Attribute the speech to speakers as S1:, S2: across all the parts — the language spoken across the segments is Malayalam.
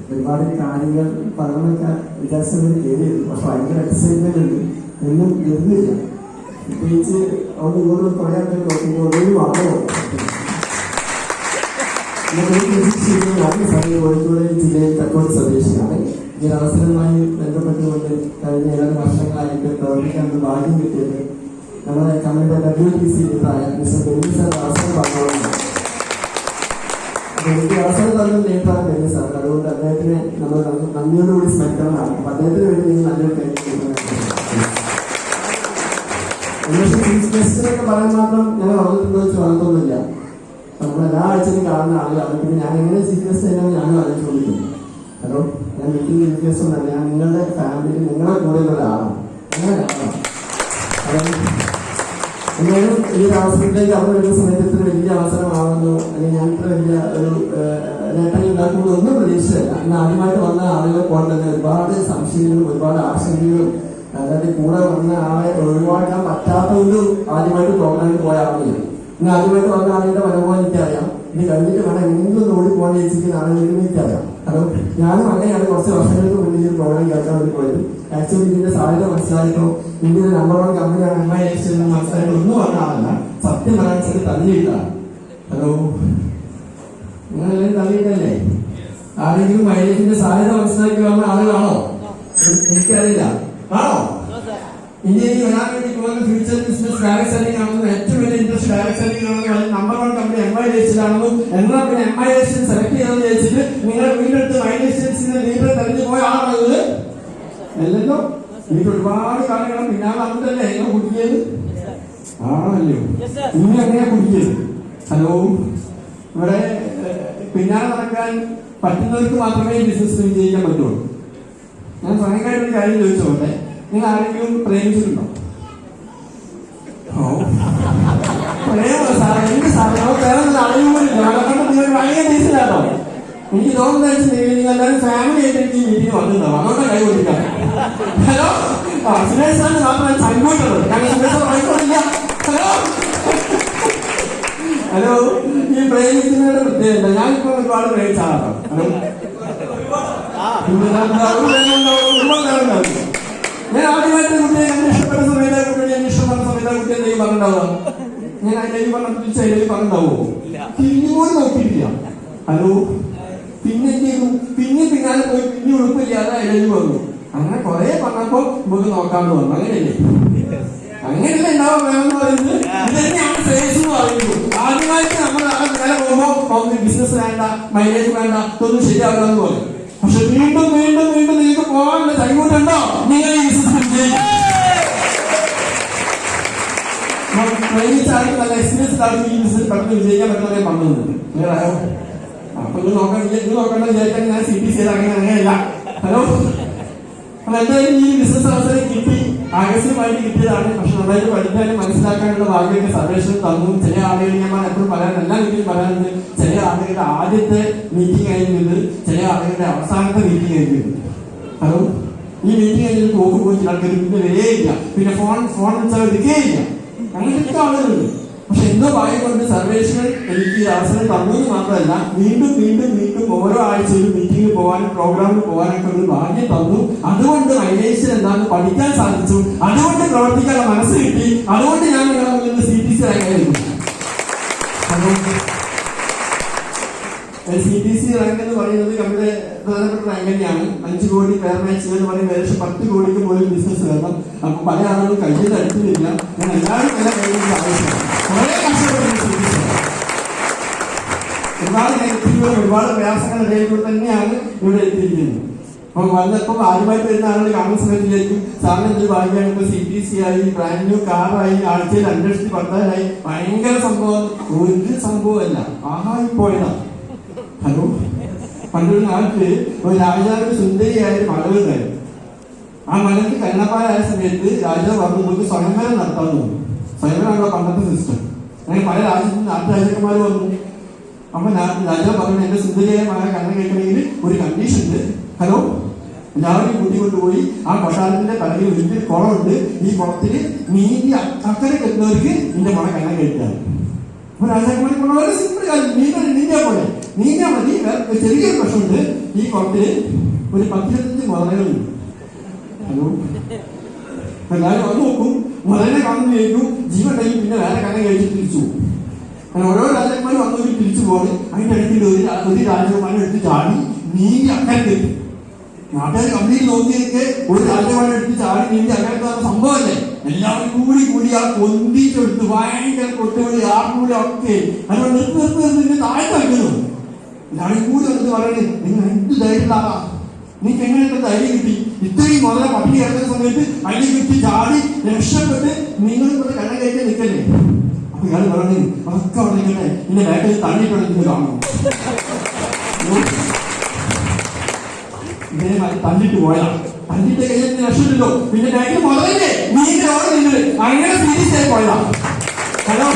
S1: ഒരുപാട് കാര്യങ്ങൾ പറയാനൊക്കെ വിചാരിച്ചത് കേറി, പക്ഷെ ഭയങ്കര എക്സൈറ്റ്മെന്റ് ഉണ്ട്. ഒന്നും നിർന്നില്ല. പ്രത്യേകിച്ച് അവിടെ ഇങ്ങോട്ട് പറയാൻ നോക്കുമ്പോൾ ഒരു വാഹനം കോഴിക്കോട് ജില്ലയിൽ കക്കോട് സ്വദേശിയാണ്. ഈ അവസരവുമായി ബന്ധപ്പെട്ടുകൊണ്ട് കഴിഞ്ഞ ഏതാനും വർഷങ്ങളായിട്ട് പ്രവർത്തിക്കാൻ ഭാഗ്യം കിട്ടിയത് നമ്മുടെ committee WTC mister Benny sir അവസരം പറഞ്ഞതാണ്. എനിക്ക് അവസരം തന്നത് നേരിട്ടാണ് ബെന്നി സാർ. അതുകൊണ്ട് അദ്ദേഹത്തിനെ നമ്മൾ നന്ദിയോടുകൂടി സ്മരിക്കണമെന്നാണ്. അപ്പൊ അദ്ദേഹത്തിന് വേണ്ടി നിങ്ങൾ നല്ലൊരു ചീഫ് ഗസ്റ്റിനൊക്കെ പറയാൻ മാത്രം ഞങ്ങൾ വന്നിട്ടുണ്ടോ വെച്ച് വളർത്തുന്നില്ല. നമ്മളെല്ലാ ആഴ്ചയും കാണുന്ന ആളുകളാണ്. പിന്നെ ഞാൻ എങ്ങനെ ചീഫ് ഗസ്റ്റ് ആയാലും ഞാനും ആലോചിച്ചുകൊണ്ടിരിക്കും. ഹലോ, ഞാൻ വീട്ടിൽ ചീഫ് ഗസ്റ്റ് ഒന്നല്ല, ഞാൻ നിങ്ങളുടെ ഫാമിലി നിങ്ങളുടെ കൂടെയുള്ള ഒരാളാണ്. അങ്ങനെ കാണാം. എന്നാലും ഈ ഒരു അവസരത്തിലേക്ക് അവർ വരുന്ന സമയത്ത് ഇത്ര വലിയ അവസരമാവുന്നു, അല്ലെങ്കിൽ ഞാൻ ഇത്ര വലിയ ഒരു നേട്ടങ്ങൾ ഉണ്ടാക്കുമ്പോൾ ഒന്നും പ്രതീക്ഷിച്ചല്ല. ഇന്ന് ആദ്യമായിട്ട് വന്ന ആളുകളെ പോലെ തന്നെ ഒരുപാട് സംശയങ്ങളും ഒരുപാട് ആശങ്കകളും, അതായത് കൂടെ വന്ന ആളെ ഒഴിവാക്കാൻ പറ്റാത്തതുകൊണ്ട് ആദ്യമായിട്ട് പ്രോഗ്രാമിൽ പോയ ആളുകൾ. ഇന്ന് ആദ്യമായിട്ട് വന്ന ആളുകളുടെ മനോഭാവം എനിക്കറിയാം. ഇത് കഴിഞ്ഞിട്ട് വേണം എന്തെങ്കിലും ഓടി പോകാൻ ചോദിച്ചിരിക്കുന്ന ആളുകൾക്ക് എനിക്കറിയാം. കാരണം ഞാനും അങ്ങനെയാണ് കുറച്ച് വർഷങ്ങൾക്ക് മുന്നിൽ ഒരു പ്രോഗ്രാം കേൾക്കാൻ വേണ്ടി പോയത്. ആക്ച്വലി ഇതിന്റെ സാധ്യത മനസ്സിലായിട്ടോ ഇന്ത്യയിലെ നമ്പർ 1 കമ്പനിയാണ് MIH എന്ന് മനസ്സിലായിട്ട് ഒന്നും പറഞ്ഞ ആളല്ല. സത്യം പറയാൻ ചെറിയ തള്ളിയിട്ടാണ്. ഹലോ, നിങ്ങളെല്ലാം തള്ളിയിട്ടല്ലേ? ആരെങ്കിലും മൈലേജിന്റെ സാധ്യത മനസ്സിലാക്കി വന്ന ആളുകളാണോ? എനിക്കറിയില്ല. ആണോ? ഇന്ത്യയിൽ വരാൻ വേണ്ടി പോകുന്ന ഫ്യൂച്ചർ ബിസിനസ് ഡയറക്ട് സെല്ലിംഗ് ആണെന്നും ഏറ്റവും വലിയ ഇൻട്രസ്റ്റ് ഡയറക്ട് സെല്ലിംഗ് ആണെന്നും നമ്പർ 1 കമ്പനി MIH-ലാണെന്നും എന്നാൽ പിന്നെ MIH സെലക്ട് ചെയ്തെന്ന് ചോദിച്ചിട്ട് നിങ്ങൾ വീണ്ടെടുത്ത് MIH-ന്റെ ലീഡറെ തെരഞ്ഞു പോയ ആളാണത് അല്ലല്ലോ. എനിക്ക് ഒരുപാട് കാര്യങ്ങൾ പിന്നാലെ വന്നിട്ടല്ലേ എങ്ങനെ കുടിക്കിയത്? ആണല്ലോ, ഇനി എങ്ങനെയാ കുടിക്കിയത്? ഹലോ, ഇവിടെ പിന്നാലെ നടക്കാൻ പറ്റുന്നവർക്ക് മാത്രമേ ബിസിനസ് വിജയിക്കാൻ പറ്റുള്ളൂ. ഞാൻ സ്വയമായിട്ടൊരു കാര്യം ചോദിച്ചോട്ടെ, നിങ്ങൾ ആരെങ്കിലും പ്രേമിച്ചിട്ടുണ്ടോ? പ്രേമോ സാറേ? എന്ത് സാറേ, വേറെ അറിയുമ്പോഴില്ല. നിങ്ങൾ ഭയങ്കര ഡീസലാട്ടോ. എനിക്ക് തോന്നുന്ന വെച്ചിട്ടുണ്ടെങ്കിൽ നിങ്ങൾ എല്ലാവരും ഫാമിലി ആയിട്ട് എനിക്ക് മീറ്റിംഗ് വന്നിട്ടുണ്ടാവും. അതുകൊണ്ട് കൈ കൊടുക്കാം. ഹലോ, സുരേഷ് സാറിന് മാത്രമേ സങ്കോട്ടുള്ളത്. കാരണം സുരേഷ് വായിക്കോട്ടില്ല. ഹലോ ഹലോ, ഈ പ്രേമിക്കുന്നതിന്റെ പ്രത്യേകത ഞാനിപ്പോ ഒരുപാട് പ്രേമിച്ചാണോ? ഹലോ, ഞാൻ ആദ്യമായിട്ട് കുട്ടിയെ എന്നെ ഇഷ്ടപ്പെട്ട സമയത്ത് കുട്ടിയെ എന്നെ ഇഷ്ടപ്പെട്ട സമയത്ത് കുട്ടി എന്തെങ്കിലും പറഞ്ഞിട്ടുണ്ടാവുക? ഞാൻ അതിലേക്ക് പറഞ്ഞ തിരിച്ചതിലേക്ക് പറഞ്ഞിട്ടുണ്ടാവോ? തിരിഞ്ഞുപോലും നോക്കിയിട്ടില്ല. ഹലോ, പിന്നെ പിന്നാലെ പോയി പിന്നെ ഉടുപ്പില്ലാതെ അതിലേക്ക് വന്നു. അങ്ങനെ കുറെ പറഞ്ഞപ്പോ നമുക്ക് നോക്കാണ്ട് വന്നു. അങ്ങനെയല്ലേ? അങ്ങനെയല്ലേ ഉണ്ടാവും വേണമെന്ന് പറയുന്നത്. ഇതന്നെയാണ് സേൽസ് എന്ന് പറയുന്നത്. ആദ്യമായിട്ട് നമ്മൾ നേരെ പോകുമ്പോ ബിസിനസ് വേണ്ട, മൈലേജ് വേണ്ട, ഇതൊന്നും ശരിയാവില്ല എന്ന് പറയും. പക്ഷെ വീണ്ടും വീണ്ടും വീണ്ടും നിങ്ങൾക്ക് പോകാനുള്ള കൈകൂട്ടുണ്ടോ? നിങ്ങൾ ഈ ബിസിനസ് പ്രേമിച്ചാലും നല്ല എക്സ്പീരിയൻസ് ആയിട്ട് ഈ ബിസിനസ് പെട്ടെന്ന് വിജയിക്കാൻ പറ്റുന്നതേ പറഞ്ഞിട്ടുണ്ട്. നിങ്ങളായോ? അപ്പൊ ഇത് നോക്കണ്ട വിചാരിക്കാൻ ഞാൻ CPC അങ്ങനെയല്ല. ഹലോ, അപ്പൊ എന്തായാലും ഈ ബിസിനസ് അവസരം കിട്ടി, ആകസ്മികമായിട്ട് കിട്ടിയതാണ്. പക്ഷെ നന്നായിട്ട് പഠിക്കാനും മനസ്സിലാക്കാനുള്ള ഭാഗ്യമൊക്കെ സർവേഷണം തന്നു. ചില ആളുകൾ ഞാൻ എപ്പോഴും പറയാൻ എല്ലാ വീട്ടിലും പറയാറുണ്ട്, ചില ആളുകളുടെ ആദ്യത്തെ മീറ്റിംഗ് കഴിഞ്ഞിട്ടുണ്ട്, ചില ആളുകളുടെ അവസാനത്തെ മീറ്റിംഗ് കഴിഞ്ഞിട്ടുണ്ട്. ഹലോ, ഈ മീറ്റിംഗ് കഴിഞ്ഞിട്ട് പോക്ക് പോയി ചില ആൾക്കാർ പിന്നെ വരികയില്ല, പിന്നെ ഫോൺ വിളിച്ചാൽ എടുക്കുകയില്ല. അങ്ങനത്തെ ആളുകളുണ്ട്. പക്ഷെ എന്തോ ഭാഗ്യം കൊണ്ട് സർവേഷണൽ എനിക്ക് അവസരം തന്നത് മാത്രമല്ല, വീണ്ടും വീണ്ടും വീണ്ടും ഓരോ ആഴ്ചയിലും മീറ്റിംഗിൽ പോകാനും പ്രോഗ്രാമിൽ പോകാനൊക്കെ ഒരു ഭാഗ്യം തന്നു. അതുകൊണ്ട് മൈലേജിൽ എന്താണെന്ന് പഠിക്കാൻ സാധിച്ചു, അതുകൊണ്ട് പ്രവർത്തിക്കാനുള്ള മനസ്സ് കിട്ടി, അതുകൊണ്ട് ഞാൻ നിങ്ങളുടെ മുന്നിൽ CTC റാങ്കായിരുന്നു. CTC റാങ്ക് എന്ന് പറയുന്നത് നമ്മുടെ പ്രധാനപ്പെട്ട റാങ്ക് തന്നെയാണ്. 5 കോടി പേർ മാച്ച് എന്ന് പറയുന്ന ഏകദേശം 10 കോടിക്ക് പോലും ബിസിനസ് വേണം. അപ്പൊ പല ആളുകളും കയ്യിൽ അടുത്തില്ല. ഞാൻ എല്ലാവരും വില കഴിയുന്നത് ആവശ്യമാണ്. കുറെ കഷ്ടപ്പെട്ടു ഒരുപാട് പ്രയാസങ്ങളുടെ ഇടയിൽ കൂടെ തന്നെയാണ് ഇവിടെ എത്തിയിരിക്കുന്നത്. അപ്പൊ വന്നപ്പോ ആദ്യമായിട്ട് വരുന്ന ആളുകൾ കാണുന്ന സമയത്തിലേക്കും സാറിന് എന്തൊരു ഭാഗ്യമാണ്. ഇപ്പൊ CTC ആയി, ബ്രാൻഡ് ന്യൂ കാറായി, ആഴ്ചയിൽ 2,10,000 ഭയങ്കര സംഭവം. ഒരു സംഭവമല്ല, ആഹായിപ്പോയതാണ്. ഹലോ, പണ്ടൊരു നാട്ടില് ഒരു രാജാവിന് സുന്ദരിയായ മകളുണ്ടായിരുന്നു. ആ മകൾക്ക് കണ്ണപ്പാലായ സമയത്ത് രാജാവ് പറഞ്ഞു നമുക്ക് സ്വയംവരം നടത്താൻ തോന്നി. സ്വയംവരമാണല്ലോ പണ്ടത്തെ സിസ്റ്റം. അങ്ങനെ പല നാട്ടുരാജാക്കന്മാർ വന്നു. അപ്പൊ രാജാവ് പറഞ്ഞു എന്റെ സുന്ദരിയായ മകളെ കണ്ണ കേൾക്കണമെങ്കിൽ ഒരു കണ്ടീഷൻ ഉണ്ട്. ഹലോ, എല്ലാവരെയും കൂട്ടിക്കൊണ്ടുപോയി ആ കൊട്ടാരത്തിന്റെ കടയിൽ വലിയൊരു കുളമുണ്ട്, ഈ കുളത്തില് നീന്തി അക്കരെ കെട്ടുന്നവർക്ക് എന്റെ മകളെ കണ്ണ കേൾക്കാണ്. അപ്പൊ രാജാക്കന്മാർ വളരെ സിമ്പിൾ കാര്യം, നീന്താ പോലെ നീന്താ മതി. ചെറിയൊരു പ്രശ്നമുണ്ട്, ഈ കുളത്തില് ഒരു 10-15 മുതലകളുണ്ട്. ഹലോ, എല്ലാവരും വന്ന് നോക്കും, മുതലിനെ കാണുന്നു ചോദിക്കും, ജീവൻ ഉണ്ടെങ്കിൽ പിന്നെ വേറെ കണ്ണം കഴിച്ച് തിരിച്ചു പോകും. അങ്ങനെ ഓരോ രാജാക്കന്മാർ വന്നവർ തിരിച്ചു പോകും. അതിന്റെ ഇടയ്ക്ക് ഒരു രാജകുമാരൻ എടുത്ത് ചാടി നീന്തി അക്കരക്ക് എത്തി. നാട്ടുകാർ കമ്പനിയിൽ നോക്കിയൊക്കെ ഒരു രാജകുമാരൻ എടുത്ത് ചാടി നീന്തി അക്കരക്ക് സംഭവമല്ലേ. എല്ലാവരും കൂടി ആ കൊന്തിച്ചെടുത്ത് ഭയങ്കര കൊട്ടുപൊളി ആർപ്പുകളി ഒക്കെ അതുകൊണ്ട് നിർത്തി താഴ്ത്ത വയ്ക്കുന്നു. എല്ലാവരും കൂടി വന്നിട്ട് പറയുന്നത്, നിങ്ങൾ എന്ത് ധൈര്യമുള്ളതാ, നിങ്ങൾക്ക് എങ്ങനെയൊക്കെ ധൈര്യം കിട്ടി? ഇത്രയും മുതല പട്ടി ഇറങ്ങുന്ന സമയത്ത് അടി കിട്ടി ചാടി രക്ഷപ്പെട്ട് നിങ്ങൾ ഇവിടെ കണ്ണം കഴിക്കാൻ നിൽക്കല്ലേ? അപ്പൊ ഇയാൾ പറഞ്ഞു, അതൊക്കെ അവിടെ നിൽക്കട്ടെ, എന്റെ ബാക്കിൽ തള്ളിയിട്ടുണ്ടെന്ന് കാണുന്നു. ഇതേമാതിരി തള്ളിട്ട് പോയാ, തള്ളിട്ട് കഴിഞ്ഞാൽ രക്ഷപ്പെട്ടോ, പിന്നെ ബാക്കിൽ മുതലല്ലേ നീന്റെ ഓടെ നിങ്ങൾ അങ്ങനെ സീരിയസ് ആയി പോയതാ. ഹലോ,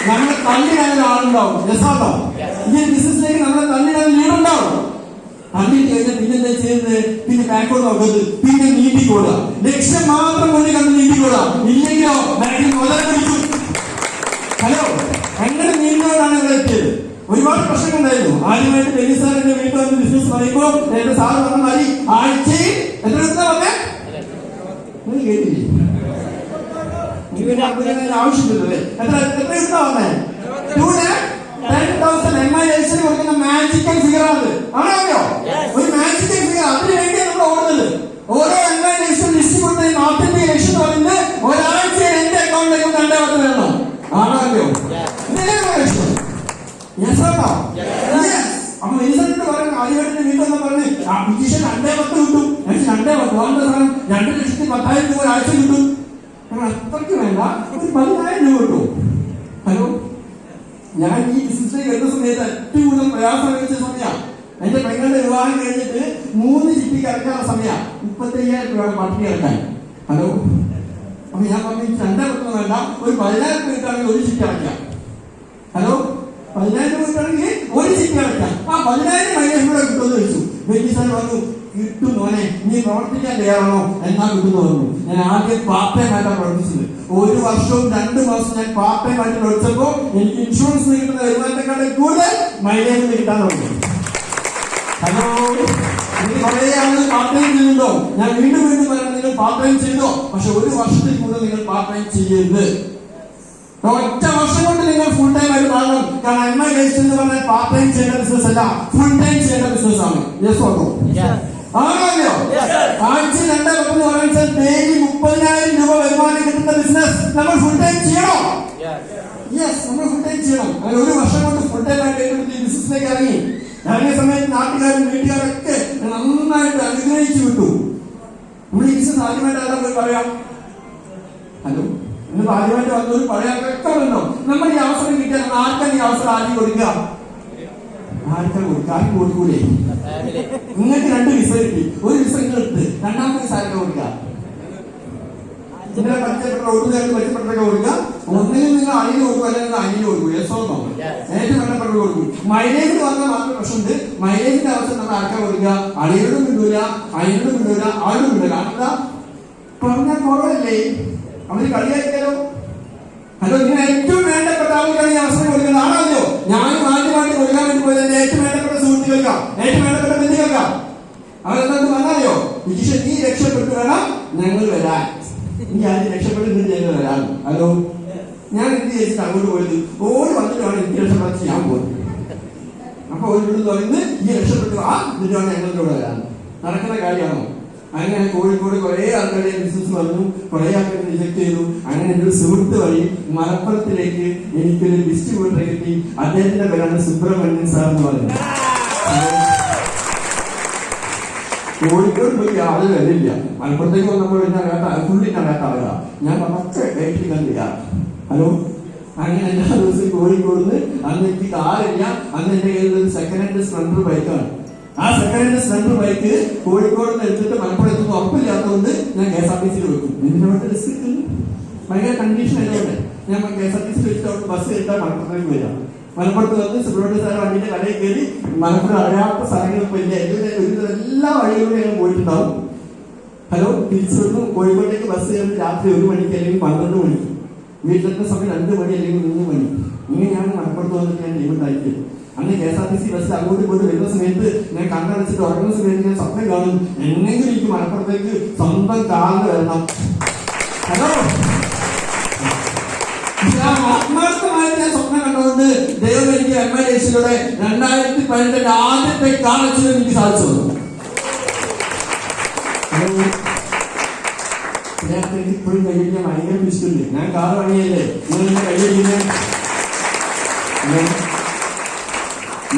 S1: നമ്മളെ തള്ളിടാൻ ആളുണ്ടാവും, രസമുണ്ടോ? ഈ ബിസിനസ്സിലേക്ക് നമ്മളെ തള്ളിടാൻ ലീഡുണ്ടാവും. തള്ളിട്ട് കഴിഞ്ഞാൽ പിന്നെ എന്താ ചെയ്യുന്നത്? പിന്നെ ബാക്കോട് നോക്കരുത്, പിന്നെ നീട്ടിക്കോടുക, ലക്ഷ്യം മാത്രം കൊണ്ട് കണ്ട് നീട്ടിക്കോടുക. ഇല്ലെങ്കിലോ ബാക്കിൽ മുതൽ പിടിക്കും. ഹലോ, അങ്ങനെ നീണ്ടോടാണ് ഇവിടെ എത്തിയത്. ഒരുപാട് പ്രശ്നങ്ങളുണ്ടായിരുന്നു. ആദ്യമായിട്ട് ബെന്നി സാർ എന്റെ വീട്ടിൽ വന്ന് ബിസിനസ് പറയുമ്പോൾ എന്റെ സാറ് പറഞ്ഞ മതി ആഴ്ചയിൽ എത്ര എടുത്താ പറഞ്ഞേ? നിങ്ങൾ കേട്ടില്ലേ? ആവശ്യമില്ലല്ലേ? എത്ര എടുത്താ പറഞ്ഞേ? 2,10,000 MILs കൊടുക്കുന്ന മാജിക്കൽ ഫിഗർ ആണ്. ആണോ? ഒരു മാജിക്കൽ ഫിഗർ. അതിന് വേണ്ടിയാണ് നമ്മൾ ഓടുന്നത്. ഓരോ MILs ലിസ്റ്റ് കൊടുത്ത നാട്ടിന്റെ ലക്ഷ്യം എന്ന് പറയുന്നത് ഒരാഴ്ചയിൽ എന്റെ അക്കൗണ്ടിലേക്ക് 2,10 വേണം. ആണോ? ലക്ഷ്യം. അപ്പൊ മെനിസറിനോട് പറയുന്നത് ആദ്യമായിട്ട് വീട്ടിൽ പറഞ്ഞ് ആ ബ്രിട്ടീഷൻ 2,10 കിട്ടും. 2,10 2,10,000 രൂപ ഒരാഴ്ച കിട്ടും. അത്രയ്ക്ക് വേണ്ട, ഒരു 10,000 രൂപ കിട്ടും. ഹലോ, ഞാൻ ഈ ബിസിനസ്സിലേക്ക് വരുന്ന സമയത്ത് ഏറ്റവും കൂടുതൽ പ്രയാസം അറിയിച്ച സമയമാണ്. എന്റെ പെങ്ങളുടെ വിവാഹം കഴിഞ്ഞിട്ട് 3 ചിട്ടിക്ക് ഇറക്കാനുള്ള സമയമാണ്. 35,000 രൂപ പട്ടിണി ഇറക്കാൻ. ഹലോ, അപ്പൊ ഞാൻ പറഞ്ഞു 2,10 വേണ്ട, ഒരു 10,000 രൂപ കിട്ടാണെങ്കിൽ ഒരു ചിട്ടി അടയ്ക്കാം. ഹലോ, 10,000 രൂപ കിട്ടാണെങ്കിൽ ഒരു ചിട്ടി അടയ്ക്കാം. ആ 10,000 മൈലേജ് കൂടെ കിട്ടുമെന്ന് ചോദിച്ചു. ബെന്നി സാർ പറഞ്ഞു, കിട്ടും മോനെ, നീ പ്രവർത്തിക്കാൻ തയ്യാറാണോ? എന്നാ കിട്ടുന്നു പറഞ്ഞു. ഞാൻ ആദ്യം പാർട്ട് ടൈം ആയിട്ടാണ് പ്രവർത്തിച്ചത്. 1 വർഷവും 2 മാസം ഞാൻ പാർട്ട് ടൈം ആയിട്ട് പ്രവർത്തിച്ചപ്പോ എനിക്ക് ഇൻഷുറൻസ് കിട്ടുന്ന വരുമാനത്തെക്കാളും കൂടുതൽ മൈലേജ് കിട്ടാൻ തുടങ്ങി. ഹലോ, എനിക്ക് കുറെ ആളുകൾ പാർട്ട് ടൈം ചെയ്യുന്നുണ്ടോ? ഞാൻ വീണ്ടും പറയാം, നിങ്ങൾ പാർട്ട് ടൈം ചെയ്തോ, പക്ഷെ 1 വർഷത്തിൽ കൂടുതൽ നിങ്ങൾ പാർട്ട് ടൈം ചെയ്യരുത്. ഒറ്റ വർഷം കൊണ്ട് നിങ്ങൾ ഫുൾ ടൈം ആയിട്ട് മാറണം. കാരണം MILs എന്ന് പറഞ്ഞാൽ പാർട്ട് ടൈം ചെയ്യേണ്ട ബിസിനസ് അല്ല, ഫുൾ ടൈം ചെയ്യേണ്ട ബിസിനസ് ആണ്. Yes auto? ആണല്ലോ. ആഴ്ച 2,10 പറഞ്ഞാൽ ഡെയിലി 30,000 രൂപ വരുമാനം കിട്ടുന്ന ബിസിനസ് നമ്മൾ ഫുൾ ടൈം ചെയ്യണോ? യെസ്, നമ്മൾ ഫുൾ ടൈം ചെയ്യണം. അങ്ങനെ 1 വർഷം കൊണ്ട് ഫുൾ ടൈം ആയിട്ട് ഈ ബിസിനസ്സിലേക്ക് ഇറങ്ങിയ സമയത്ത് നാട്ടുകാരും വീട്ടുകാരൊക്കെ നന്നായിട്ട് അനുഗ്രഹിച്ചു വിട്ടു. നമ്മൾ ഈ ബിസിനസ് ആദ്യമായിട്ട് ആരാ പോയി പറയാം? ഹലോ, ഇന്ന് ആദ്യമായിട്ട് വന്നൊരു പഴയ വ്യക്തമുണ്ടോ? നമ്മൾ ഈ അവസരം കിട്ടിയാൽ നമ്മൾ ആർക്കാണ് ഈ അവസരം ആദ്യം കൊടുക്കുക? ആർക്കാണ് കൊടുക്കുക? ആർക്കും കൊടുക്കൂലേ? നിങ്ങൾക്ക് 2 വിസ കിട്ടി, ഒരു വിസ നിങ്ങൾ എടുത്ത് 2ാമത്തെ വിസ ആർക്കാ കൊടുക്കുക? നിങ്ങളെ പരിചയപ്പെട്ട ഒട്ടുകാർക്ക് പരിചയപ്പെട്ടൊക്കെ കൊടുക്കുക. ഒന്നെങ്കിൽ നിങ്ങൾ അണിയിൽ കൊടുക്കും, അല്ലെങ്കിൽ അണിയിൽ കൊടുക്കും. യസോന്നോ? ഏറ്റവും വേണ്ടപ്പെട്ട കൊടുക്കും. മൈലേജ് വന്നാൽ മാത്രം പ്രശ്നമുണ്ട്. മൈലേജിന്റെ അവസരം നമ്മൾ ആർക്കാ കൊടുക്കുക? അണിയോടും കിട്ടൂല, അണിയോടും കിട്ടൂല, ആരോടും കിട്ടില്ല. എന്താ പറഞ്ഞാൽ കുറവല്ലേ? അവര് കളിയാക്കിയാലോ? ഹലോ, ഇങ്ങനെ ഏറ്റവും വേണ്ടപ്പെട്ട ആളുകളാണ് ഈ അവസരം കൊടുക്കുന്നത്. ആണല്ലോ, ഞാനും ആദ്യമായിട്ട് കൊടുക്കാൻ വേണ്ടി പോയത് എന്റെ ഏറ്റവും വേണ്ടപ്പെട്ട സുഹൃത്തുക്കൾക്കാം, ഏറ്റവും വേണ്ടപ്പെട്ട ബന്ധുക്കൾക്കാം. അവരെന്താണ്ട് പറഞ്ഞാലോ, വിജിഷൻ നീ രക്ഷപ്പെട്ടു വേണം ഞങ്ങൾ വരാൻ, നീ ആദ്യം രക്ഷപ്പെട്ട് നിന്ന് ഞങ്ങൾ വരാൻ. ഹലോ, ഞാൻ എന്ത് ചെയ്തിട്ട് അങ്ങോട്ട് പോയത്? ഓടി വന്നിട്ടാണ് എനിക്ക് രക്ഷപ്പെടാൻ ചെയ്യാൻ പോകുന്നത്. അപ്പൊ ഒരു പറയുന്നത് ഈ രക്ഷപ്പെട്ടു എന്നിട്ടാണ് ഞങ്ങളുടെ കൂടെ വരാൻ. നടക്കുന്ന കാര്യമാണോ? അങ്ങനെ കോഴിക്കോട് കുറെ ആൾക്കാരുടെ ബിസിനസ് വന്നു, കുറെ ആൾക്കാർ റിജക്ട് ചെയ്തു. അങ്ങനെ എന്റെ ഒരു സുഹൃത്ത് വഴി മലപ്പുറത്തിലേക്ക് എനിക്കൊരു ഡിസ്ട്രിബ്യൂട്ടറെ കിട്ടി. അദ്ദേഹത്തിന്റെ പേരാണ് സുബ്രഹ്മണ്യൻ സാർ എന്ന് പറയുന്നത്. കോഴിക്കോട് പോയി ആള് വരില്ല, മലപ്പുറത്തേക്ക് വന്നപ്പോൾ ഫുള്ളിനകത്ത ആളുക. ഞാൻ പച്ച കയറ്റി കണ്ടില്ല. ഹലോ, അങ്ങനെ എല്ലാ ദിവസവും കോഴിക്കോട് നിന്ന് അന്ന് എനിക്ക് കാറില്ല. അന്ന് എന്റെ കയ്യിൽ ഒരു സെക്കൻഡ് ഹാൻഡ് സ്പ്ലെൻഡർ ബൈക്കാണ്. ആ second hand Splendor bike Kozhikode നിന്ന് എടുത്തിട്ട് മലപ്പുറം എത്തുന്ന ഉറപ്പില്ലാത്തതുകൊണ്ട് ഞാൻ KSRTC വെക്കും. ഇതിനോട്ട് റിസ്ക് കിട്ടുന്നു, ഭയങ്കര കണ്ടീഷൻ ആയതുകൊണ്ട് ഞാൻ KSRTC വെച്ചിട്ട് ബസ് എടുത്താൽ മലപ്പുറത്തേക്ക് വരാം. മലപ്പുറത്ത് വന്ന് സുബ്രഹ്മണ്യ സാർ വണ്ടിന്റെ കടയിൽ കയറി മലപ്പുറം അറിയാത്ത സ്ഥലങ്ങളിപ്പോൾ ഇല്ല, എല്ലാ വഴികളിലും ഞങ്ങൾ പോയിട്ടുണ്ടാവും. ഹലോ, തിരിച്ചു വന്നു കോഴിക്കോട്ടേക്ക് ബസ് കയറി രാത്രി 1 മണിക്ക് അല്ലെങ്കിൽ 12 മണിക്ക് വീട്ടിലെത്തുന്ന സമയം 2 മണി അല്ലെങ്കിൽ 3 മണി. ഇങ്ങനെയാണ് മലപ്പുറത്ത് വന്നിട്ട് ഞാൻ ലീവുണ്ടാക്കിയത്. അന്ന് KSRTC ബസ്സിൽ അങ്ങോട്ട് ഇങ്ങോട്ട് വരുന്ന സമയത്ത് ഞാൻ കണ്ണടച്ചിട്ട് ഉറങ്ങുന്ന സമയത്ത് ഞാൻ സ്വപ്നം കാണും, എന്നെങ്കിലും എനിക്ക് മലപ്പുറത്തേക്ക് സ്വന്തം കാലിൽ വരണം. ഹലോ, ആത്മാർത്ഥമായിട്ട് ഞാൻ സ്വപ്നം കണ്ടുകൊണ്ട് ദൈവം എനിക്ക് MIDCയിലൂടെ 2018 ആദ്യത്തെ കാലത്തിൽ എനിക്ക് സാധിച്ചു തന്നു. എനിക്ക് ഇപ്പോഴും കൈയടിക്കാൻ ഭയങ്കര ഇഷ്ടമുണ്ട്. ഞാൻ കാർ വാങ്ങിയല്ലേ, നിങ്ങൾ കൈയടിക്കുന്നത്.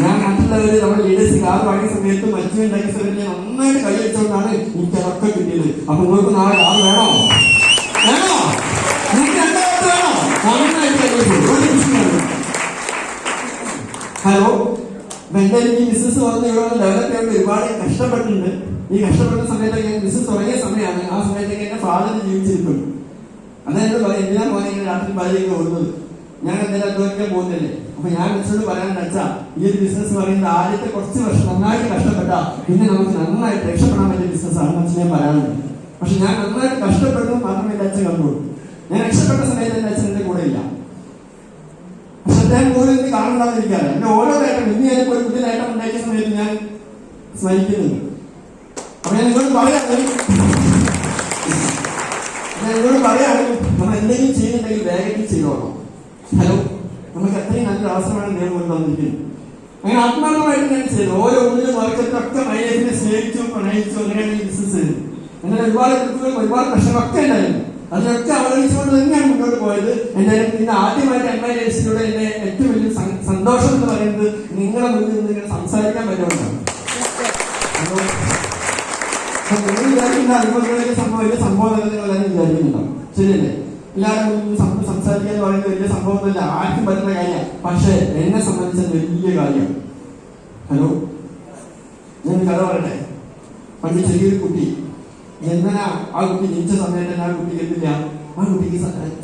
S1: ഞാൻ മറ്റുള്ളവര് നമ്മുടെ ലീഡേഴ്സ് കാർ വാങ്ങിയ സമയത്ത് മത്സ്യം ഉണ്ടാക്കിയ സമയത്ത് നന്നായിട്ട് കൈയടിച്ചുകൊണ്ടാണ് എനിക്ക് അതൊക്കെ കിട്ടിയത്. അപ്പൊ നിങ്ങൾക്ക് നാളെ കാർ വേണോ? വേണോ? നിങ്ങൾക്ക് 2 വേണോ? നന്നായിട്ട് കൈയടിച്ചു. ഹലോ, എന്റെ ഈ ബിസിനസ് വന്ന് ഇവിടെ ഡെവലപ്പ് ചെയ്യാൻ ഒരുപാട് കഷ്ടപ്പെട്ടിട്ടുണ്ട്. ഈ കഷ്ടപ്പെട്ട സമയത്തൊക്കെ ബിസിനസ് തുടങ്ങിയ സമയമാണ്. ആ സമയത്തൊക്കെ എന്റെ ഫാദർ ജീവിച്ചിരിക്കും. അതായത് എന്തിനാ പോലെ രാത്രി 12 ഓടുന്നത്, ഞാൻ എന്തെങ്കിലും അധ്വാനിക്കാൻ പോകുന്നില്ലേ. അപ്പൊ ഞാൻ ബിസിനസ് പറയാൻ വെച്ചാ ഈ ഒരു ബിസിനസ് പറയുന്നത് ആദ്യത്തെ കുറച്ച് വർഷം നന്നായിട്ട് കഷ്ടപ്പെട്ടാ പിന്നെ നമുക്ക് നന്നായിട്ട് രക്ഷപ്പെടാൻ പറ്റിയ ബിസിനസ് ആണ് മനസ്സിൽ ഞാൻ പറയാനുണ്ട്. പക്ഷെ ഞാൻ നന്നായിട്ട് കഷ്ടപ്പെട്ടു മാത്രമേ എന്റെ അച്ഛൻ കണ്ടുള്ളൂ. ഞാൻ രക്ഷപ്പെട്ട സമയത്ത് എന്റെ അച്ഛൻ എന്റെ കൂടെ ഇല്ല. പക്ഷെ അദ്ദേഹം പോലും എനിക്ക് കാണുന്നുണ്ടാന്ന് എനിക്കറിയാം. എന്റെ ഓരോ നേട്ടം ഇന്ന് ഞാനിപ്പോ ഒരു പുതിയ നേട്ടം ഉണ്ടാക്കിയ സമയത്ത് ഞാൻ സ്മരിക്കുന്നുണ്ട്. അപ്പൊ ഞാൻ നിങ്ങളോട് പറയാണ് നമ്മൾ എന്തെങ്കിലും ചെയ്യുന്നുണ്ടെങ്കിൽ വേഗത്തിൽ ചെയ്തോളാം. ഹലോ, നമുക്ക് എത്രയും നല്ലൊരു അവസരമാണ് ദൈവം കൊണ്ട് തന്നിരിക്കുന്നത്. അങ്ങനെ ആത്മാർത്ഥമായിട്ട് ഞാൻ ചെയ്തു. ഓരോ ഉള്ളിലും വർക്കത്തൊക്കെ മൈലൈഫിനെ സ്നേഹിച്ചു പ്രണയിച്ചു. അങ്ങനെയാണ് ഈ ബിസിനസ്. അങ്ങനെ ഒരുപാട് കുട്ടികൾ ഒരുപാട് പ്രശ്നങ്ങളൊക്കെ ഉണ്ടായിരുന്നു. അതിനൊക്കെ അവലംബിച്ചുകൊണ്ട് തന്നെയാണ് മുന്നോട്ട് പോയത്. എന്തായാലും ഇന്ന് ആദ്യമായിട്ട് MIDCയിലൂടെ എന്റെ ഏറ്റവും വലിയ സന്തോഷം എന്ന് പറയുന്നത് നിങ്ങളെ മുന്നിൽ നിന്ന് ഇങ്ങനെ സംസാരിക്കാൻ പറ്റുന്നതാണ്. നിങ്ങൾ വിചാരിക്കുന്ന അനുഭവങ്ങളിലേക്ക് വലിയ സംഭവം എല്ലാവരും വിചാരിക്കുന്നുണ്ടാവും. ശരിയല്ലേ? എല്ലാവരും സംസാരിക്കുക എന്ന് പറയുന്നത് വലിയ സംഭവമൊന്നുമില്ല, ആർക്കും പറ്റുന്ന കാര്യമാണ്. പക്ഷെ എന്നെ സംബന്ധിച്ച വലിയ കാര്യം. ഹലോ, ഞാൻ കഥ പറയട്ടെ. പണ്ട് ചെറിയൊരു കുട്ടി ജന്മന, ആ കുട്ടി ജനിച്ച സമയത്ത് തന്നെ ആ കുട്ടി കേട്ടില്ല, ആ കുട്ടിക്ക്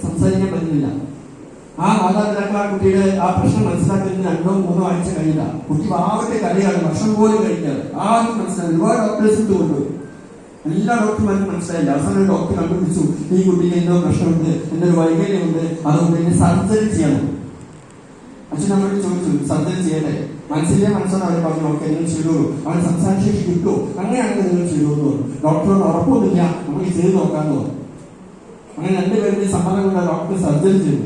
S1: സംസാരിക്കാൻ പറ്റുന്നില്ല. ആ മാതാപിതാക്കൾ ആ കുട്ടിയുടെ ആ പ്രശ്നം മനസ്സിലാക്കുന്നതിന് 2-3 ആഴ്ച കഴിഞ്ഞില്ല. കുട്ടി പാവത്തെ കളിയാണ്, ഭക്ഷണം പോലും കഴിക്കാറ്. ആർക്കും മനസ്സിലായി. ഒരുപാട് ഡോക്ടേഴ്സ് കൊണ്ടുപോയി, എല്ലാ ഡോക്ടർമാർക്കും മനസ്സിലായില്ല. അവസാനം ഡോക്ടർ കണ്ടുപിടിച്ചു, ഈ കുട്ടിക്ക് എന്തോ പ്രശ്നമുണ്ട്, എന്തോ ഒരു വൈകല്യമുണ്ട്, അതുകൊണ്ട് ഇതിന് സർജറി ചെയ്യണം. അച്ഛൻ നമ്മളോട് ചോദിച്ചു, സർജറി ചെയ്യട്ടെ? മനസ്സോടെ അവർ പറഞ്ഞു, ഓക്കെ നിങ്ങൾ ചെയ്തോളൂ, അവൻ സംസാരശേഷി കിട്ടുമോ, അങ്ങനെയാണെങ്കിൽ നിങ്ങൾ ചെയ്തോളൂ. ഡോക്ടറോട് ഉറപ്പൊന്നുമില്ല, നമുക്ക് ചെയ്ത് നോക്കാമെന്ന് പറഞ്ഞു. അങ്ങനെ 2 പേരുടെ സമ്മതം കൊണ്ട് ഡോക്ടർ സർജറി ചെയ്തു.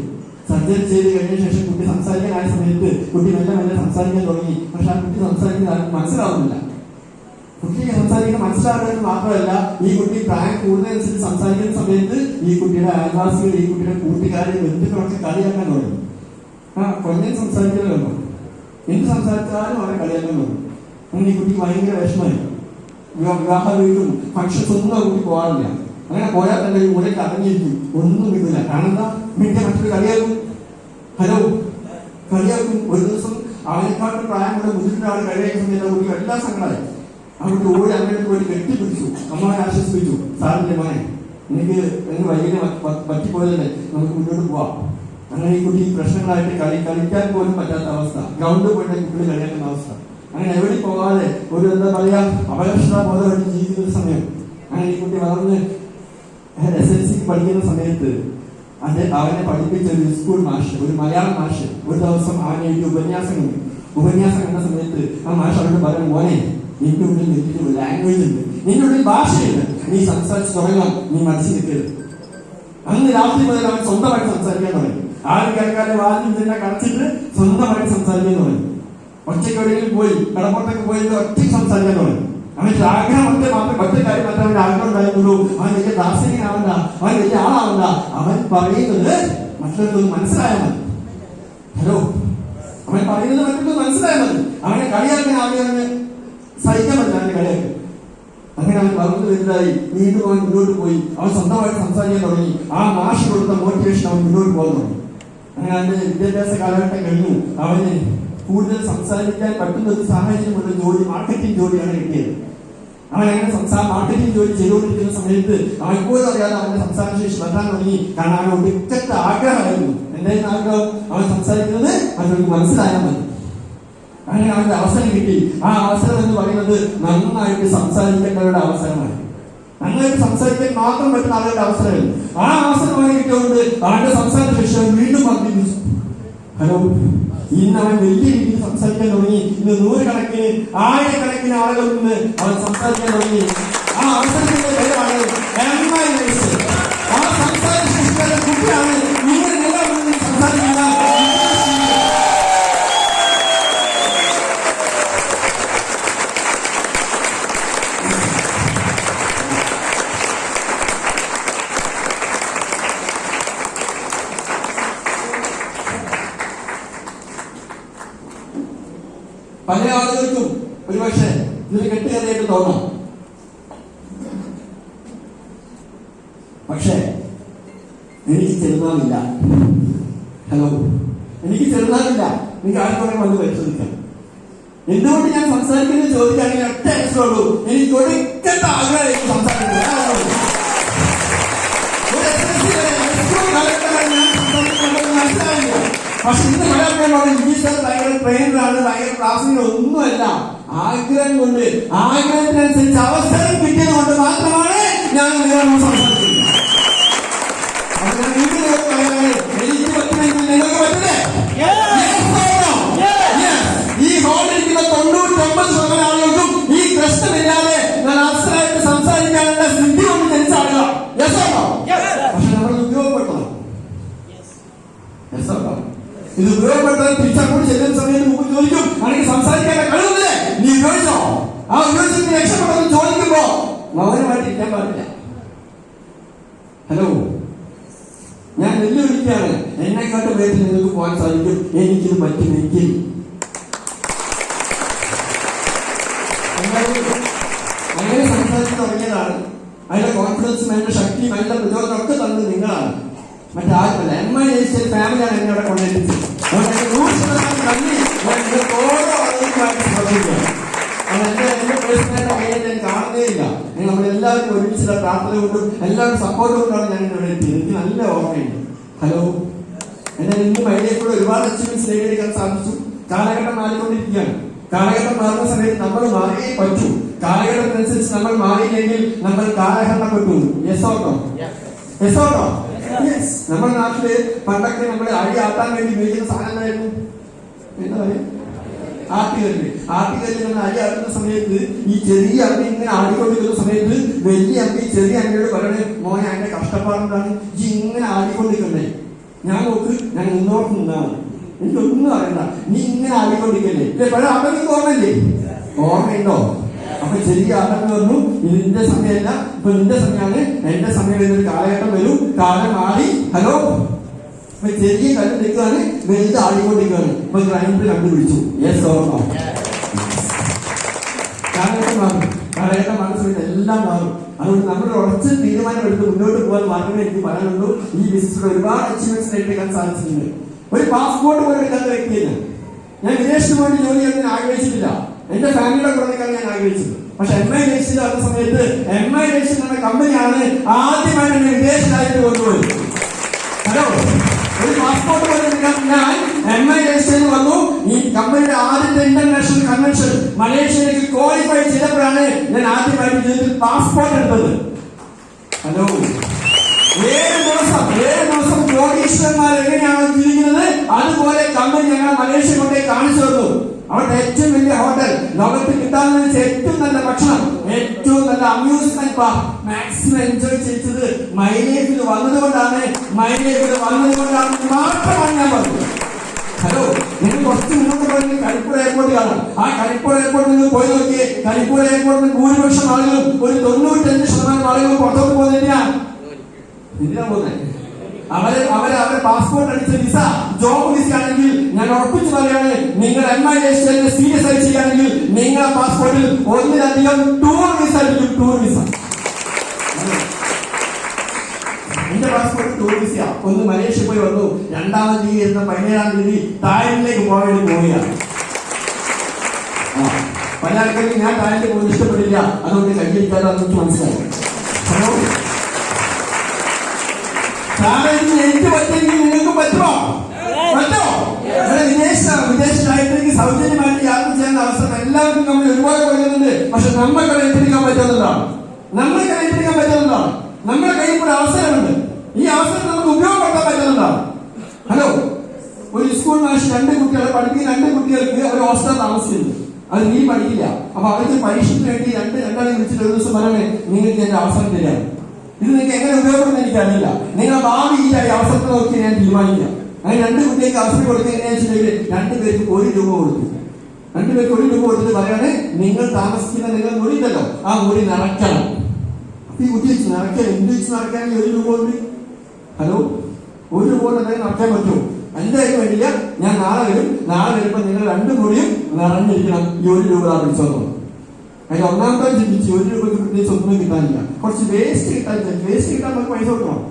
S1: സർജറി ചെയ്ത് കഴിഞ്ഞ ശേഷം കുട്ടി സംസാരിക്കാനായ സമയത്ത് കുട്ടി മെല്ലെ സംസാരിക്കാൻ തുടങ്ങി. പക്ഷെ ആ കുട്ടി സംസാരിക്കുന്നത് മനസ്സിലാവുന്നില്ല. കുട്ടിക്ക് സംസാരിക്കാൻ മനസ്സിലാവുന്നത് മാത്രമല്ല, ഈ കുട്ടി പ്രായം കൂടുതലനുസരിച്ച് സംസാരിക്കുന്ന സമയത്ത് ഈ കുട്ടിയുടെ അയൽവാസികൾ, ഈ കുട്ടിയുടെ കൂട്ടുകാരെ, ബന്ധുക്കളൊക്കെ കളിയാക്കാൻ തുടങ്ങി. കൊല്ലം സംസാരിക്കുന്നല്ലോ, എന്ത് സംസാരിച്ചാലും അവരെ കളിയാക്കാൻ തുടങ്ങി. അങ്ങനെ ഈ കുട്ടിക്ക് ഭയങ്കര വിഷമമായി. വിവാഹ വീട്ടും ഫംഗ്ഷൻസ് ഒന്നും ആ കുട്ടി പോകാറില്ല. അങ്ങനെ പോയാൽ തന്നെ ഈ മുറയ്ക്ക് അടങ്ങിയിരിക്കും, ഒന്നും കിട്ടില്ല. കാരണം എന്താ, വീട്ടിൽ മറ്റൊരു കളിയാക്കും. ഹലോ, കളിയാക്കും. ഒരു ദിവസം അവനെക്കാട്ടും പ്രായമുള്ള ബുദ്ധിമുട്ടുള്ള ആൾ കളിയാക്കുന്ന സമയത്ത് കുട്ടിക്ക് എല്ലാം സങ്കടമായി. അവിടെ ഓടി അങ്ങോട്ട് പോയി കെട്ടിപ്പിടിച്ചു, അമ്മയെ ആശ്വസിപ്പിച്ചു. സാറിന്റെ മോനെ, എനിക്ക് വൈകിട്ട് പറ്റിപ്പോയതല്ലേ, നമുക്ക് മുന്നോട്ട് പോവാം. അങ്ങനെ ഈ കുട്ടി പ്രശ്നങ്ങളായിട്ട് കളിക്കാൻ പോലും പറ്റാത്ത അവസ്ഥ, ഗ്രൗണ്ടിൽ പോയിട്ട് കുട്ടികൾ കളിയാക്കുന്ന അവസ്ഥ. അങ്ങനെ എവിടെ പോകാതെ ഒരു എന്താ പറയാ അപകർഷതാബോധമായിട്ട് ജീവിക്കുന്ന സമയം. അങ്ങനെ ഈ കുട്ടി വളർന്ന് SLC പഠിക്കുന്ന സമയത്ത് അവനെ പഠിപ്പിച്ച ഒരു സ്കൂൾ മാഷ്, ഒരു മലയാളം മാഷ്, ഒരു ദിവസം അവനെ എനിക്ക് ഉപന്യാസം കണ്ട സമയത്ത് ആ മാഷ് അവരോട് പറയാൻ, മോനെ, നിന്റെ ഉള്ളിൽ നിന്റെ ലാംഗ്വേജ് ഉണ്ട്, നിന്റെ ഉള്ളിൽ ഭാഷയുണ്ട്, നീ സംസാരിച്ച് തുടങ്ങാം, നീ മനസ്സിൽ നിൽക്കരുത്. അന്ന് രാത്രി മുതൽ അവൻ സ്വന്തമായിട്ട് സംസാരിക്കാൻ തുടങ്ങി. ആരും കേൾക്കാതെ വാദ്യം തന്നെ കടച്ചിട്ട് സ്വന്തമായിട്ട് സംസാരിക്കാൻ തുടങ്ങി. ഒറ്റയ്ക്കെവിടെയെങ്കിലും പോയി കടപ്പുറത്തൊക്കെ പോയി ഒറ്റയ്ക്ക് സംസാരിക്കാൻ തുടങ്ങി. അവന്റെ ആഗ്രഹം ഒറ്റ കാര്യം മാത്രമേ അവന്റെ ആഗ്രഹം ഉണ്ടായിരുന്നുള്ളൂ. അവൻ വലിയ ദാർശനികനാവണ്ട, അവൻ വലിയ ആളാവണ്ട, അവൻ പറയുന്നത് മറ്റുള്ളവർക്കൊന്ന് മനസ്സിലായാൽ മതി. ഹലോ, അവൻ പറയുന്നത് മറ്റുള്ളവർക്ക് മനസ്സിലായാൽ മതി. അവനെ കളിയാക്കാൻ ആഗ്രഹം സഹിക്കാൻ പറ്റില്ല, അവന്റെ കളിയാക്കി. അങ്ങനെ അവൻ വളർന്നു വലുതായി, വീണ്ടും അവൻ മുന്നോട്ട് പോയി, അവൻ സ്വന്തമായിട്ട് സംസാരിക്കാൻ തുടങ്ങി. ആ മാഷ് കൊടുത്ത മോട്ടിവേഷൻ അവൻ മുന്നോട്ട് പോകാൻ തുടങ്ങി. അങ്ങനെ അവന്റെ വിദ്യാഭ്യാസ കാലഘട്ടം കഴിഞ്ഞു. അവന് കൂടുതൽ സംസാരിക്കാൻ പറ്റുന്ന ഒരു സാഹചര്യമുള്ള ജോലി, മാർക്കറ്റിംഗ് ജോലിയാണ് കിട്ടിയത്. അവൻ അങ്ങനെ മാർക്കറ്റിംഗ് ജോലി ചെയ്തുകൊണ്ടിരിക്കുന്ന സമയത്ത് അവൻ പോലും അറിയാതെ അവന്റെ സംസാരശേഷി വരാൻ തുടങ്ങി. കാരണം അവൻ ഒടുക്കത്തെ ആഗ്രഹമായിരുന്നു. എന്തായിരുന്നു ആഗ്രഹം? അവൻ സംസാരിക്കുന്നത് അവർക്ക് മനസ്സിലായാൽ മതി. അങ്ങനെ അവന്റെ അവസരം കിട്ടി. ആ അവസരം എന്ന് പറയുന്നത് നന്നായിട്ട് സംസാരിക്കേണ്ടവരുടെ അവസരമാണ്. നന്നായിട്ട് സംസാരിക്കാൻ മാത്രം പറ്റുന്ന ആളുകളുടെ അവസരമല്ല. ആ അവസരം അവന് കിട്ടിയതുകൊണ്ട് അവന്റെ സംസാര ശേഷം വീണ്ടും വർദ്ധിപ്പിച്ചു. ഹലോ, ഇന്ന് അവൻ വലിയ രീതിയിൽ സംസാരിക്കാൻ തുടങ്ങി. ഇന്ന് നൂറുകണക്കിന് ആയിരക്കണക്കിന് ആളുകളിൽ നിന്ന് അവൻ സംസാരിക്കാൻ തുടങ്ങി. ആ അവസരത്തിന്റെ പേരാണ് MIS. ആ സംസാര ശേഷിയുടെ കുട്ടിയാണ് ഇങ്ങനെ നിലവിൽ സംസാരിക്കുന്ന പല ആളുകൾക്കും ഒരുപക്ഷെ ഇതൊരു കെട്ടുകഥയായിട്ട് തോന്നാം. പക്ഷേ എനിക്ക് ചെറുതാവില്ല. ഹലോ, എനിക്ക് ചെറുതാവില്ല. എനിക്ക് ആർക്കും വന്ന് പരിശോധിക്കാം. എന്തുകൊണ്ട് ഞാൻ സംസാരിക്കുന്നത് ചോദിക്കുകയാണെങ്കിൽ ഒറ്റ ആൻസറുള്ളൂ. എനിക്ക് ഒടുക്കത്തെ ആഗ്രഹം സംസാരിക്കുന്നത്. പക്ഷെ ഇന്ന് മലയാളം ഇംഗ്ലീഷ് ഭയങ്കര ട്രെയിനറാണ്, ഭയങ്കര ക്ലാസ്സിന് ഒന്നുമല്ല. ആഗ്രഹം കൊണ്ട്, ആഗ്രഹത്തിനനുസരിച്ച് അവസരം കിട്ടിയത് കൊണ്ട് മാത്രമാണ് ഞാൻ സംസാരിക്കുന്നത്. എനിക്ക് പറ്റുമെങ്കിൽ നിങ്ങൾക്ക് പറ്റില്ലേ? ഈ ഹോളിലിരിക്കുന്ന 99% ആളുകൾക്കും ഈ പ്രശ്നമില്ലാതെ ഞാൻ അസലായിട്ട് സംസാരിക്കാനുള്ള സിദ്ധി കൊണ്ട് ജനിച്ച ആളുക. പക്ഷെ നമ്മൾ ഉപയോഗപ്പെടുത്തണം. ഇത് ഉപയോഗപ്പെടുത്താൻ തിരിച്ചങ്ങോട്ട് ചെല്ലുന്ന സമയത്ത് മുമ്പ് ചോദിക്കും, എനിക്ക് സംസാരിക്കാൻ കഴിവുന്നില്ലേ, നീ ഉപയോഗിച്ചോ? ആ ഉപയോഗിച്ചിട്ട് രക്ഷപ്പെട്ടെന്ന് ചോദിക്കുമ്പോ മൗനമായിട്ട് ഇരിക്കാൻ പാടില്ല. ഹലോ, ഞാൻ വെല്ലുവിളിക്കുകയാണ്. എന്നെക്കാട്ട് വേഗത്തിൽ നിങ്ങൾക്ക് പോകാൻ സാധിക്കും. എനിക്കിത് പറ്റുമെങ്കിൽ അങ്ങനെ സംസാരിച്ച് തുടങ്ങിയതാണ്. അതിന്റെ കോൺഫിഡൻസും അതിന്റെ ശക്തിയും അതിന്റെ പ്രചോദനം ഒക്കെ തന്നത് നിങ്ങളാണ്, മറ്റാരുമല്ല. MIS ഫാമിലിയാണ് എന്നെ അവിടെ കൊണ്ടെത്തിച്ചത്. അതുകൊണ്ട് എന്റെ 100% നന്ദി ഞാൻ നിങ്ങൾക്ക് ഓരോ ആളുകൾക്കുമായിട്ട് സമർപ്പിക്കുകയാണ്. എന്റെ പേഴ്സണായിട്ട് അങ്ങനെ ഞാൻ കാണുന്നേയില്ല. നമ്മളെല്ലാവരും ഒരുമിച്ചുള്ള പ്രാർത്ഥന കൊണ്ടും എല്ലാവരും സപ്പോർട്ട് കൊണ്ടാണ് ഞാൻ ഇവിടെ എത്തിയത്. എനിക്ക് നല്ല ഓർമ്മയുണ്ട്. ഹലോ, എന്നാൽ ഇന്ന് മൈലൈഫിലൂടെ ഒരുപാട് അച്ചീവ്മെന്റ്സ് നേടിയെടുക്കാൻ സാധിച്ചു. കാലഘട്ടം മാറിക്കൊണ്ടിരിക്കുകയാണ്. കാലഘട്ടം മാറുന്ന സമയത്ത് നമ്മൾ മാറിയേ പറ്റൂ. കാലഘട്ടത്തിനനുസരിച്ച് നമ്മൾ മാറിയില്ലെങ്കിൽ നമ്മൾ കാലഹരണപ്പെട്ടു. യെസോട്ടോ യെസോട്ടോ നമ്മുടെ നാട്ടില് പണ്ടൊക്കെ നമ്മൾ അരി ആട്ടാൻ വേണ്ടി ഉപയോഗിക്കുന്ന സാധനങ്ങളായിരുന്നു എന്താ പറയാ, ആട്ടുകല്ല്. ആട്ടുകല്ല് നമ്മൾ അരി ആട്ടുന്ന സമയത്ത് ഈ ചെറിയ അമ്മ ഇങ്ങനെ ആടിക്കൊണ്ടിരിക്കുന്ന സമയത്ത് വലിയ അമ്മ ചെറിയ അമ്മയോട് പറയണേ, മോനെ അതിന്റെ കഷ്ടപ്പാടുണ്ടാണ് ഈ ഇങ്ങനെ ആടിക്കൊണ്ടിരിക്കണ്ടേ. ഞാൻ നോക്ക്, ഞാൻ മുന്നോട്ട് നിന്നാണ്, എനിക്കൊന്നും അറിയണ്ട, നീ ഇങ്ങനെ ആടിക്കൊണ്ടിരിക്കല്ലേ. പല അമ്മയ്ക്ക് ഓർമ്മയില്ലേ? ഓർമ്മയുണ്ടോ? അപ്പൊ ചെറിയ ആട്ടങ്ങൾ വന്നു. ഇതിന്റെ സമയമല്ല, ഇപ്പൊ നിന്റെ സമയമാണ്, എന്റെ സമയം എന്നൊരു കാലഘട്ടം വരും. കാലം മാറി. ഹലോ, ഇപ്പൊ ചെറിയ കല്ല് നിൽക്കുകയാണ്, വലുത് ആടിക്കൊണ്ടിരിക്കുകയാണ്. ഇപ്പൊ ഗ്രൈൻഡർ കണ്ടുപിടിച്ചു. യെസ് ഓർമ്മ. കാലഘട്ടം മാറും. കാലഘട്ടം മാറുന്ന സമയത്ത് എല്ലാം മാറും. അതുകൊണ്ട് നമ്മൾ ഉറച്ച തീരുമാനം എടുത്ത് മുന്നോട്ട് പോകാൻ മാത്രമേ എനിക്ക് പറയാനുള്ളൂ. ഈ ബിസിനസ്സിൽ ഒരുപാട് അച്ചീവ്മെന്റ്സ് നേടിയെടുക്കാൻ സാധിച്ചിട്ടുണ്ട്. ഒരു പാസ്പോർട്ട് പോലും എടുക്കാത്ത വ്യക്തിയല്ല ഞാൻ. വിദേശത്ത് പോയിട്ട് ജോലി ചെയ്യാൻ ആഗ്രഹിച്ചിട്ടില്ല. എന്റെ ഫാമിലിയുടെ കൂടെ നിൽക്കാൻ ഞാൻ ആഗ്രഹിച്ചത്. പക്ഷെ MIS വന്ന സമയത്ത് MIS എന്ന കമ്പനിയാണ് ആദ്യമായിട്ട് എന്നെ വിദേശത്തായിട്ട് കൊണ്ടുപോയത്. ഹലോ, ഒരു പാസ്പോർട്ട് പോലും എടുക്കാൻ ഞാൻ MIS വന്നു. ഈ കമ്പനിയുടെ ആദ്യത്തെ ഇന്റർനാഷണൽ കൺവെൻഷൻ മലേഷ്യയിലേക്ക് ക്വാളിഫൈ ചെയ്തപ്പോഴാണ് ഞാൻ ആദ്യമായിട്ട് ജീവിതത്തിൽ പാസ്പോർട്ട് എടുത്തത്. ഹലോ, 7 ദിവസം കോടീശ്വരന്മാർ എങ്ങനെയാണോ ജീവിക്കുന്നത് അതുപോലെ കമ്പനി ഞങ്ങളെ മലേഷ്യ കൊണ്ടേ കാണിച്ചു തന്നു. അവിടെ ഏറ്റവും വലിയ ഹോട്ടൽ, ലോകത്ത് കിട്ടാൻ ഏറ്റവും നല്ല ഭക്ഷണം, ഏറ്റവും നല്ല അമ്യൂസ്മെന്റ് പാർക്ക്, മാക്സിമം എൻജോയ് ചെയ്തത് മൈലൈഫിൽ വന്നതുകൊണ്ടാണ്. മാത്രമാണ് ഞാൻ പറഞ്ഞത്. ഹലോ, നിങ്ങൾ കുറച്ച് മുന്നോട്ട് പോയി കരിപ്പൂർ എയർപോർട്ട് കാണാം. ആ കരിപ്പൂർ എയർപോർട്ടിൽ നിന്ന് പോയി നോക്കിയേ, കരിപ്പൂർ എയർപോർട്ടിൽ ഭൂരിപക്ഷം ആളുകളും ഒരു 95% ആളുകളും പുറത്തോട്ട് പോകുന്നതിനാണ്. എന്തിനാ പോകുന്നത്? അവരെ പാസ്പോർട്ട് അടിച്ച വിസ ജോബ് വിസ ആണെങ്കിൽ ഞാൻ ഉറപ്പിച്ചു പറയാണ്, നിങ്ങൾ MIS സീരിയസ് ആയി ചെയ്യുകയാണെങ്കിൽ നിങ്ങളുടെ പാസ്പോർട്ടിൽ ഒന്നിലധികം ടൂർ വിസ ആയിരിക്കും. Tour visa. എന്റെ പാസ്പോർട്ട് ടൂർ വിസ. ഒന്ന് മലേഷ്യ പോയി വന്നു, 2-ാം തീയതി 17-ാം തീയതി തായ്ലൻഡിലേക്ക് പോകാൻ വേണ്ടി പോവുകയാണ്. പല ആൾക്കാർക്കും ഞാൻ തായ്ലൻഡിൽ പോകുന്നത് ഇഷ്ടപ്പെടില്ല, അതുകൊണ്ട് കയ്യിരിക്കാതെ അതെനിക്ക് മനസ്സിലായി. ഹലോ, എനിക്ക് പറ്റുമെങ്കിൽ നിങ്ങൾക്ക് പറ്റുമോ? വിദേശത്തായിട്ട് സൗജന്യമായിട്ട് യാത്ര ചെയ്യാൻ അവസരം എല്ലാവർക്കും നമ്മൾ ഒരുപാട് പറയുന്നുണ്ട്. പക്ഷെ നമ്മൾക്ക് ഏറ്റെടുക്കാൻ പറ്റുന്നതാണ്. നമ്മുടെ കയ്യിൽ ഒരു അവസരമുണ്ട്. ഈ അവസരം നമുക്ക് മാഷ് 2 കുട്ടികളെ പഠിപ്പിക്കുന്ന 2 കുട്ടികൾക്ക് ഒരു ഹോസ്റ്റൽ താമസിക്കുന്നു. അത് നീ പഠിക്കില്ല. അപ്പൊ അവർക്ക് പരീക്ഷയ്ക്ക് വേണ്ടി രണ്ടാളെ വിളിച്ചിട്ട് ഒരു ദിവസം പറയണേ നിങ്ങൾക്ക് എന്റെ അവസരം തരാം. ഇത് നിങ്ങൾക്ക് എങ്ങനെ ഉപയോഗപ്പെടുന്ന എനിക്കറിയില്ല. നിങ്ങളെ ഭാവി ഈ അവസരത്തെ നോക്കി ഞാൻ തീരുമാനിക്കാം. അങ്ങനെ 2 കുട്ടികൾക്ക് അവസരം കൊടുക്കുക എങ്ങനെയാണെന്ന് വെച്ചിട്ടുണ്ടെങ്കിൽ 2 പേർക്ക് 1 രൂപ കൊടുത്തു. 2 പേർക്ക് 1 രൂപ കൊടുത്തിട്ട് പറയാണ് നിങ്ങൾ താമസിക്കുന്ന നിങ്ങൾ മുറിയില്ലല്ലോ, ആ മുറി നിറയ്ക്കണം. അപ്പൊ ഈ കുട്ടി വെച്ച് നിറയ്ക്കാൻ എന്ത് വെച്ച് നിറയ്ക്കാണെങ്കിൽ 1 രൂപ ഉണ്ട്. ഹലോ, 1 രൂപ കൊണ്ട് എന്തെങ്കിലും നടക്കാൻ പറ്റുമോ? എന്തായാലും വേണ്ടില്ല, ഞാൻ നാളെ വരുമ്പോ നിങ്ങൾ 2 മുറിയും നിറഞ്ഞിരിക്കണം, ഈ 1 രൂപ വിളിച്ചോന്നു. അതിൽ ഒന്നാമത്തെ ചിന്തിച്ച് 1 രൂപയ്ക്ക് പ്രത്യേകിച്ച് ഒന്നും കിട്ടാനില്ല, കുറച്ച് വേസ്റ്റ് കിട്ടാൻ നമുക്ക് പൈസ കൊടുക്കണം.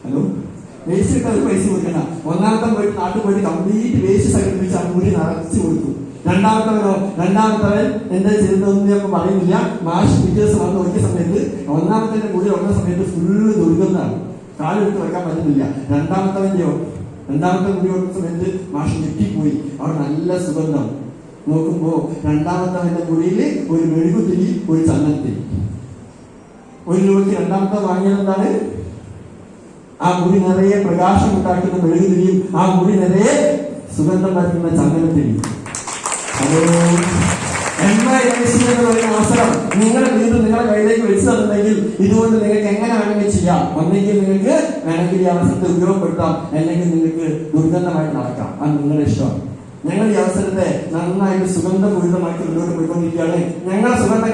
S1: ഹലോ, വേസ്റ്റ് കിട്ടാൻ ഒരു പൈസ കൊടുക്കണ്ട. ഒന്നാമത്തെ പോയിട്ട് നാട്ടിൽ പോയിട്ട് കംപ്ലീറ്റ് വേസ്റ്റ് സംഘടിപ്പിച്ച് ആ മുറി നിറച്ച് കൊടുത്തു. രണ്ടാമത്തവൻ എന്താ ചെയ്തതെന്ന് ഞാൻ പറയുന്നില്ല. മാഷ് പിറ്റേ ദിവസം വന്ന് നോക്കിയ സമയത്ത് ഒന്നാമത്തെ മുറി വന്ന സമയത്ത് ഫുള്ള് ദുർഗന്ധാണ്, കാലെടുത്ത് വെക്കാൻ പറ്റുന്നില്ല. രണ്ടാമത്തെ മുറി വന്ന സമയത്ത് മാഷ് ഞെട്ടിപ്പോയി, അവിടെ നല്ല സുഗന്ധം. നോക്കുമ്പോ രണ്ടാമത്തവന്റെ മുറിയിൽ ഒരു മെഴുകുതിരി, ഒരു ചന്ദനത്തിരി. 1 രൂപയ്ക്ക് രണ്ടാമത്തെ വാങ്ങിയത് എന്താണ്? ആ മുറി നിറയെ പ്രകാശം ഉണ്ടാക്കുന്ന മെഴുകുതിരിയും ആ മുറി നിറയെ സുഗന്ധം പറ്റുന്ന ചന്ദനത്തിരിയും. ഹലോ, എന്ന് പറയുന്ന അവസരം നിങ്ങളുടെ വീണ്ടും നിങ്ങളുടെ കയ്യിലേക്ക് വെച്ച് തന്നിട്ടുണ്ടെങ്കിൽ ഇതുകൊണ്ട് നിങ്ങൾക്ക് എങ്ങനെ വേണമെങ്കിൽ ചെയ്യാം. ഒന്നെങ്കിൽ നിങ്ങൾക്ക് വേണമെങ്കിൽ ഈ അവസരത്തെ ഉപയോഗപ്പെടുത്താം, അല്ലെങ്കിൽ നിങ്ങൾക്ക് ദുർഗന്ധമായിട്ട് നടക്കാം. അത് നിങ്ങളുടെ ഇഷ്ടമാണ്. ഞങ്ങൾ ഈ അവസരത്തെ നന്നായിട്ട് സുഗന്ധപൂരിതമാക്കി മുന്നോട്ട് പോയിക്കൊണ്ടിരിക്കുകയാണ്. ഞങ്ങളുടെ സുഗന്ധ